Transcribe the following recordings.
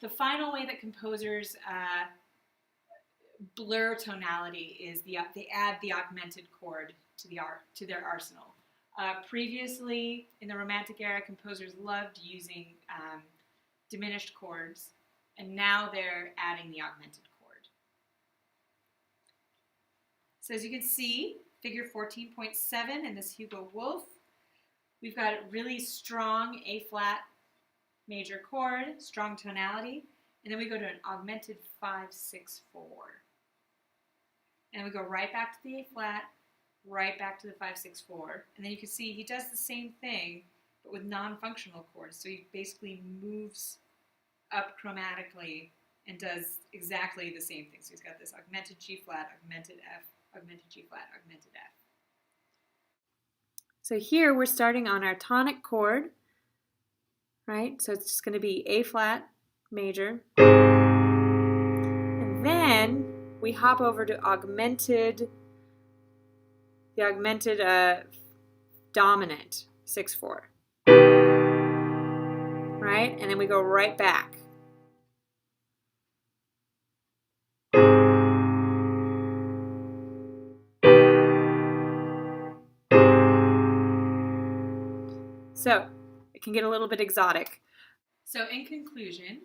the final way that composers blur tonality is they add the augmented chord to their arsenal. Previously, in the Romantic era, composers loved using diminished chords, and now they're adding the augmented chord. So as you can see, figure 14.7 in this Hugo Wolf, we've got a really strong A-flat major chord, strong tonality, and then we go to an augmented 5-6-4. And we go right back to the A-flat, right back to the 5-6-4, and then you can see he does the same thing, but with non-functional chords. So he basically moves up chromatically and does exactly the same thing. So he's got this augmented G-flat, augmented F, augmented G-flat, augmented F. So here we're starting on our tonic chord, right? So it's just going to be A-flat major. And then we hop over to the augmented dominant 6-4, right? And then we go right back. So it can get a little bit exotic. So in conclusion,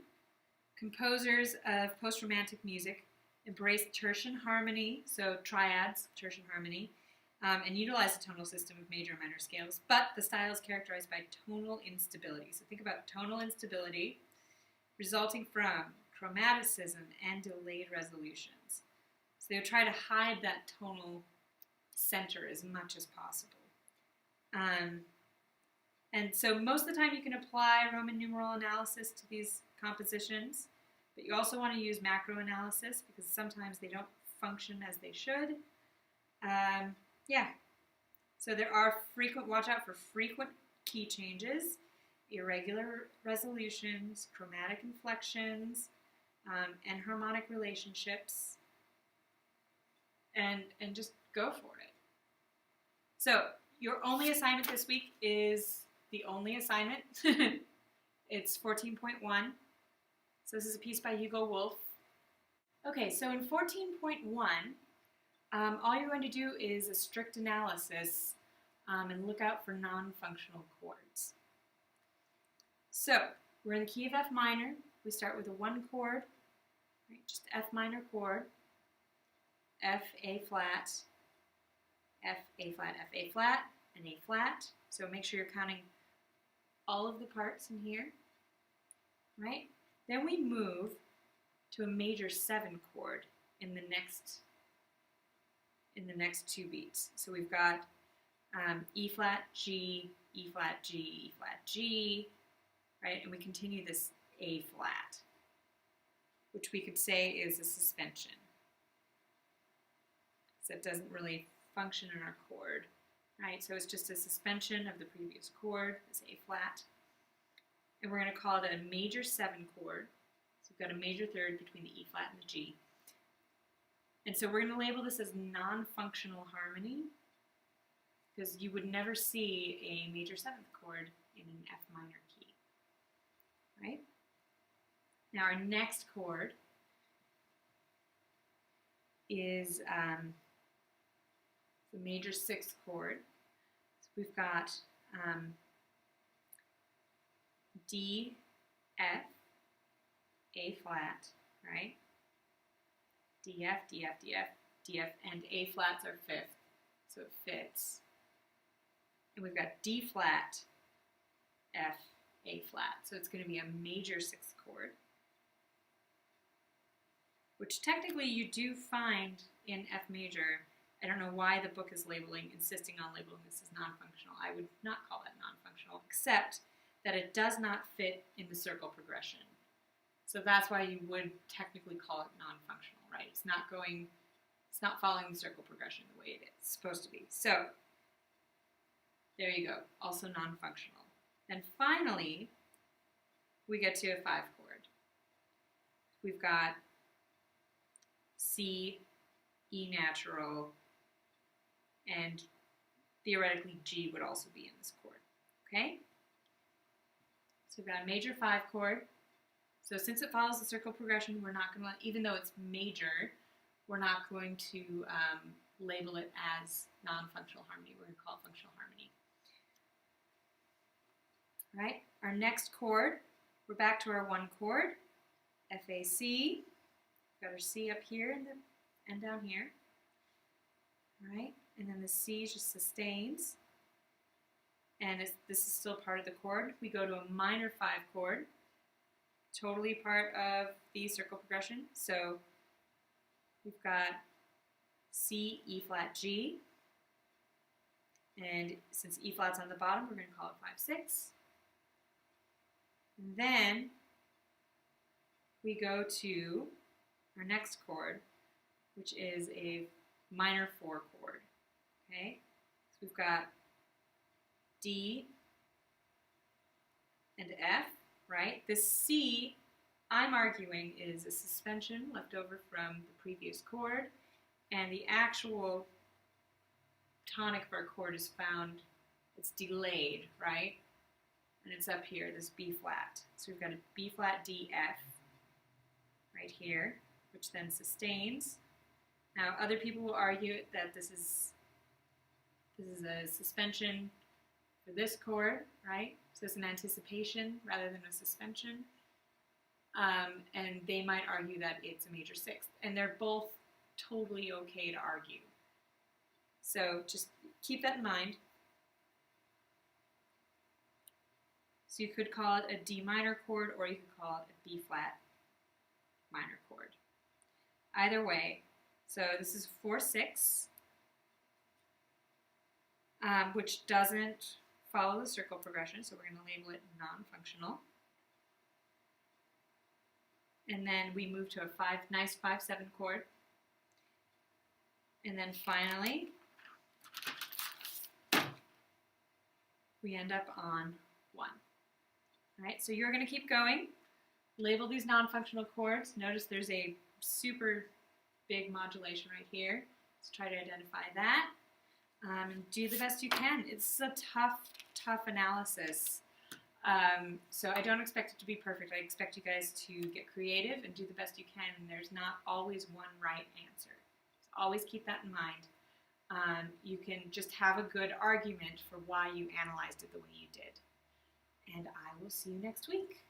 composers of post-romantic music embrace tertian harmony, so triads, tertian harmony, and utilize the tonal system of major and minor scales, but the style is characterized by tonal instability. So think about tonal instability resulting from chromaticism and delayed resolutions. So they'll try to hide that tonal center as much as possible. And so most of the time you can apply Roman numeral analysis to these compositions, but you also want to use macro analysis because sometimes they don't function as they should. Yeah, so there are watch out for frequent key changes, irregular resolutions, chromatic inflections, and harmonic relationships, and just go for it. So your only assignment this week is the only assignment. It's 14.1. So this is a piece by Hugo Wolf. Okay, so in 14.1, all you're going to do is a strict analysis and look out for non-functional chords. So we're in the key of F minor. We start with a 1 chord, right, just F minor chord, F, A flat, F, A flat, F, A flat, and A flat. So make sure you're counting all of the parts in here, right? Then we move to a major 7 chord in the next 2 beats. So we've got E flat, G, E flat, G, E flat, G, right? And we continue this A flat, which we could say is a suspension. So it doesn't really function in our chord, right? So it's just a suspension of the previous chord, this A flat. And we're going to call it a major 7 chord. So we've got a major third between the E flat and the G. And so we're going to label this as non-functional harmony because you would never see a major 7th chord in an F minor key, right? Now our next chord is the major 6th chord. So we've got D, F, A flat, right? D, F, D, F, D, F, D, F, and A flats are 5th, so it fits. And we've got D flat, F, A flat, so it's going to be a major 6th chord, which technically you do find in F major. I don't know why the book is insisting on labeling this as non-functional. I would not call that non-functional, except that it does not fit in the circle progression. So that's why you would technically call it non-functional, right? It's not following the circle progression the way it's supposed to be. So there you go, also non-functional. And finally, we get to a 5 chord. We've got C, E natural, and theoretically G would also be in this chord, okay? So we've got a major 5 chord, So since it follows the circle progression, we're not going to, even though it's major, we're not going to label it as non-functional harmony. We're going to call it functional harmony. All right, our next chord, we're back to our one chord, FAC. We've got our C up here and down here. All right, and then the C just sustains. And this is still part of the chord. We go to a minor 5 chord, totally part of the circle progression. So we've got C, E flat, G. And since E flat's on the bottom, we're going to call it 5/6. And then we go to our next chord, which is a minor 4 chord. Okay? So we've got D and F, right? This C, I'm arguing, is a suspension left over from the previous chord, and the actual tonic of our chord is found, it's delayed, right? And it's up here, this B flat. So we've got a B flat D F right here, which then sustains. Now, other people will argue that this is a suspension for this chord, right? So it's an anticipation rather than a suspension. And they might argue that it's a major 6th. And they're both totally okay to argue. So just keep that in mind. So you could call it a D minor chord, or you could call it a B flat minor chord. Either way, so this is 4/6, which doesn't follow the circle progression, so we're going to label it non-functional. And then we move to a nice 5/7 chord. And then finally, we end up on 1. All right, so you're going to keep going. Label these non-functional chords. Notice there's a super big modulation right here. Let's try to identify that. And do the best you can. It's a tough analysis. So I don't expect it to be perfect. I expect you guys to get creative and do the best you can. And there's not always one right answer. So always keep that in mind. You can just have a good argument for why you analyzed it the way you did. And I will see you next week.